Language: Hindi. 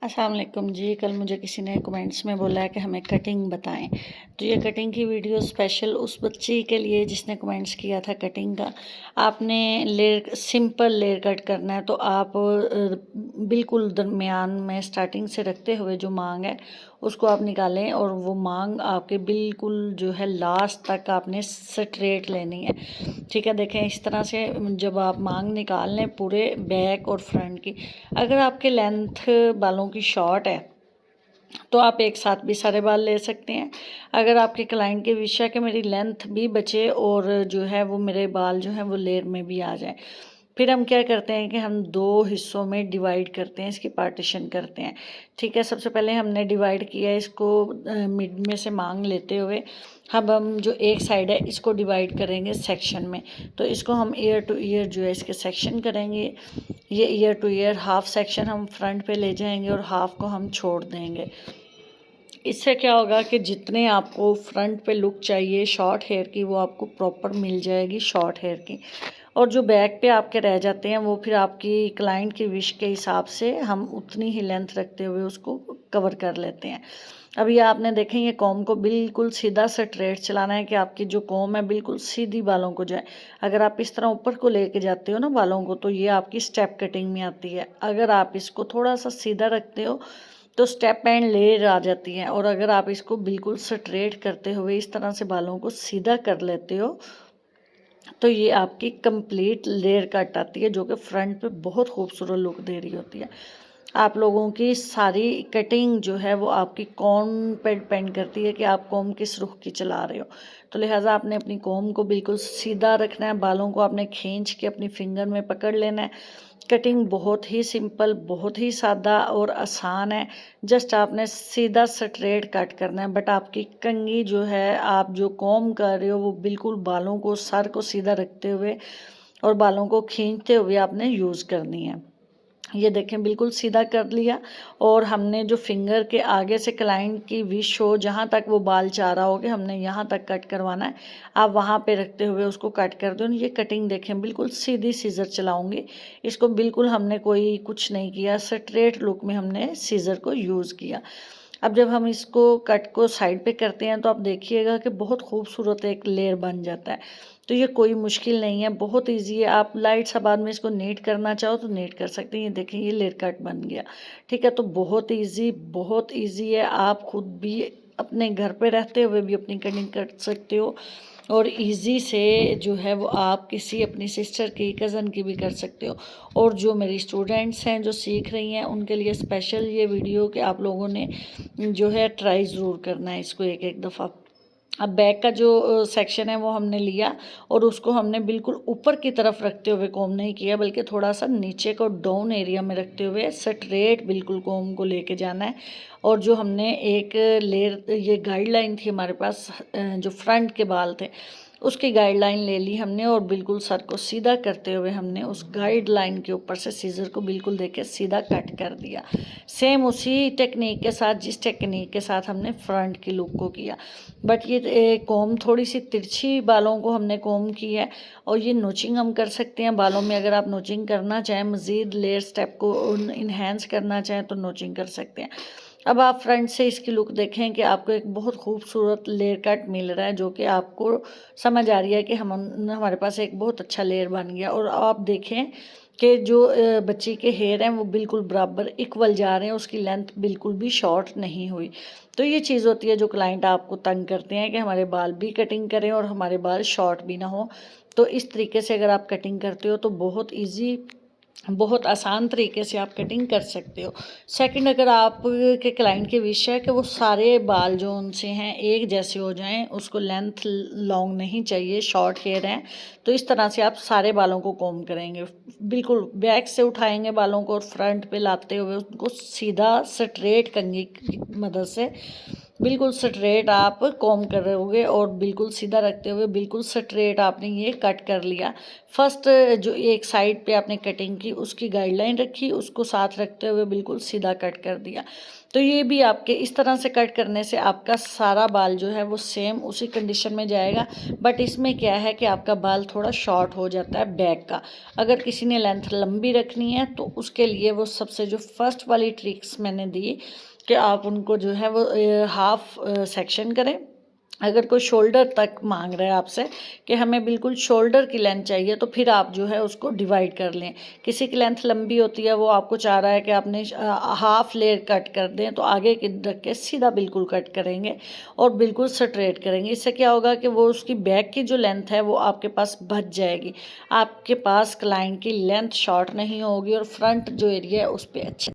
अस्सलाम वालेकुम जी। कल मुझे किसी ने कमेंट्स में बोला है कि हमें कटिंग बताएं, तो ये कटिंग की वीडियो स्पेशल उस बच्ची के लिए जिसने कमेंट्स किया था कटिंग का। आपने लेयर सिंपल लेयर कट करना है, तो आप बिल्कुल दरमियान में स्टार्टिंग से रखते हुए जो मांग है उसको आप निकालें, और वो मांग आपके बिल्कुल जो है लास्ट तक आपने स्ट्रेट लेनी है। ठीक है, देखें इस तरह से जब आप मांग निकाल लें पूरे बैक और फ्रंट की। अगर आपके लेंथ बालों की शॉर्ट है तो आप एक साथ भी सारे बाल ले सकते हैं। अगर आपके क्लाइंट के विश है कि मेरी लेंथ भी बचे और जो है वो मेरे बाल जो हैं वो लेयर में भी आ जाए, फिर हम क्या करते हैं कि हम दो हिस्सों में डिवाइड करते हैं, इसकी पार्टीशन करते हैं। ठीक है, सबसे पहले हमने डिवाइड किया इसको मिड में से मांग लेते हुए। अब हम जो एक साइड है इसको डिवाइड करेंगे सेक्शन में, तो इसको हम ईयर टू ईयर जो है इसके सेक्शन करेंगे। ये year two year half section हम फ्रंट पे ले जाएंगे और हाफ को हम छोड़ देंगे। इससे क्या होगा कि जितने आपको फ्रंट पे लुक चाहिए शॉर्ट हेयर की वो आपको प्रॉपर मिल जाएगी शॉर्ट हेयर की, और जो बैक पे आपके रह जाते हैं वो फिर आपकी क्लाइंट की विश के हिसाब से हम उतनी ही लेंथ रखते हुए उसको कवर कर लेते हैं। अब ये आपने देखें ये कॉम को बिल्कुल सीधा स्ट्रेट चलाना है कि आपकी जो कॉम है बिल्कुल सीधी बालों को जाए। अगर आप इस तरह ऊपर को लेके जाते हो ना बालों को, तो ये आपकी स्टेप कटिंग में आती है। अगर आप इसको थोड़ा सा सीधा रखते हो तो स्टेप एंड लेयर आ जाती हैं, और अगर आप इसको बिल्कुल स्ट्रेट करते हुए इस तरह से बालों को सीधा कर लेते हो तो ये आपकी कंप्लीट लेयर कट आती है, जो कि फ्रंट पे बहुत खूबसूरत लुक दे रही होती है। आप लोगों की सारी कटिंग जो है वो आपकी कॉम पे डिपेंड करती है कि आप कॉम किस रुख की चला रहे हो। तो लिहाजा आपने अपनी कॉम को बिल्कुल सीधा रखना है, बालों को आपने खींच के अपनी फिंगर में पकड़ लेना है। कटिंग बहुत ही सिंपल, बहुत ही सादा और आसान है। जस्ट आपने सीधा स्ट्रेट कट करना है, बट आपकी कंघी जो है आप जो कॉम कर रहे हो वो बिल्कुल बालों को सर को सीधा रखते हुए और बालों को खींचते हुए आपने यूज़ करनी है। ये देखें बिल्कुल सीधा कर लिया, और हमने जो फिंगर के आगे से क्लाइंट की विश हो जहाँ तक वो बाल चाह रहा हो कि हमने यहाँ तक कट करवाना है, आप वहाँ पे रखते हुए उसको कट कर दो। ये कटिंग देखें बिल्कुल सीधी सीजर चलाऊंगी इसको, बिल्कुल हमने कोई कुछ नहीं किया, स्ट्रेट लुक में हमने सीजर को यूज़ किया। अब जब हम इसको कट को साइड पे करते हैं तो आप देखिएगा कि बहुत खूबसूरत एक लेयर बन जाता है। तो ये कोई मुश्किल नहीं है, बहुत इजी है। आप लाइट सा बाद में इसको नीट करना चाहो तो नीट कर सकते हैं। ये देखें ये लेयर कट बन गया। ठीक है, तो बहुत इजी है। आप खुद भी अपने घर पे रहते हुए भी अपनी कटिंग कर सकते हो, और इजी से जो है वो आप किसी अपनी सिस्टर की कज़न की भी कर सकते हो। और जो मेरी स्टूडेंट्स हैं जो सीख रही हैं उनके लिए स्पेशल ये वीडियो कि आप लोगों ने जो है ट्राई ज़रूर करना है इसको एक एक दफ़ा। अब बैक का जो सेक्शन है वो हमने लिया और उसको हमने बिल्कुल ऊपर की तरफ रखते हुए कॉम नहीं किया, बल्कि थोड़ा सा नीचे को डाउन एरिया में रखते हुए स्ट्रेट बिल्कुल कॉम को लेके जाना है। और जो हमने एक लेयर ये गाइडलाइन थी हमारे पास, जो फ्रंट के बाल थे उसकी गाइडलाइन ले ली हमने, और बिल्कुल सर को सीधा करते हुए हमने उस गाइडलाइन के ऊपर से सीजर को बिल्कुल देके सीधा कट कर दिया। सेम उसी टेक्निक के साथ जिस टेक्निक के साथ हमने फ्रंट की लुक को किया, बट ये कॉम थोड़ी सी तिरछी बालों को हमने कॉम की है। और ये नोचिंग हम कर सकते हैं बालों में, अगर आप नोचिंग करना चाहें, मज़ीद लेयर स्टेप को इन्हेंस करना चाहें तो नोचिंग कर सकते हैं। अब आप फ्रंट से इसकी लुक देखें कि आपको एक बहुत खूबसूरत लेयर कट मिल रहा है, जो कि आपको समझ आ रही है कि हमारे पास एक बहुत अच्छा लेयर बन गया। और आप देखें कि जो बच्ची के हेयर हैं वो बिल्कुल बराबर इक्वल जा रहे हैं, उसकी लेंथ बिल्कुल भी शॉर्ट नहीं हुई। तो ये चीज़ होती है जो क्लाइंट आपको तंग करते हैं कि हमारे बाल भी कटिंग करें और हमारे बाल शॉर्ट भी ना हो। तो इस तरीके से अगर आप कटिंग करते हो तो बहुत ईजी, बहुत आसान तरीके से आप कटिंग कर सकते हो। सेकंड, अगर आप के क्लाइंट की विश है कि वो सारे बाल जो उनसे हैं एक जैसे हो जाएं, उसको लेंथ लॉन्ग नहीं चाहिए, शॉर्ट हेयर हैं, तो इस तरह से आप सारे बालों को कॉम करेंगे। बिल्कुल बैक से उठाएंगे बालों को और फ्रंट पे लाते हुए उनको सीधा स्ट्रेट कंघी की मदद से बिल्कुल स्ट्रेट आप कॉम करोगे और बिल्कुल सीधा रखते हुए बिल्कुल स्ट्रेट आपने ये कट कर लिया। फर्स्ट जो एक साइड पे आपने कटिंग की उसकी गाइडलाइन रखी, उसको साथ रखते हुए बिल्कुल सीधा कट कर दिया। तो ये भी आपके इस तरह से कट करने से आपका सारा बाल जो है वो सेम उसी कंडीशन में जाएगा। बट इसमें क्या है कि आपका बाल थोड़ा शॉर्ट हो जाता है बैक का। अगर किसी ने लेंथ लंबी रखनी है तो उसके लिए वो सबसे जो फर्स्ट वाली ट्रिक्स मैंने दी कि आप उनको जो है वो हाफ सेक्शन करें। अगर कोई शोल्डर तक मांग रहा है आपसे कि हमें बिल्कुल शोल्डर की लेंथ चाहिए, तो फिर आप जो है उसको डिवाइड कर लें। किसी की लेंथ लंबी होती है, वो आपको चाह रहा है कि आपने हाफ लेयर कट कर दें, तो आगे की रख के सीधा बिल्कुल कट करेंगे और बिल्कुल स्ट्रेट करेंगे। इससे क्या होगा कि वो उसकी बैक की जो लेंथ है वो आपके पास बच जाएगी। आपके पास क्लाइंट की लेंथ शॉर्ट नहीं होगी और फ्रंट जो एरिया है उस पर अच्छे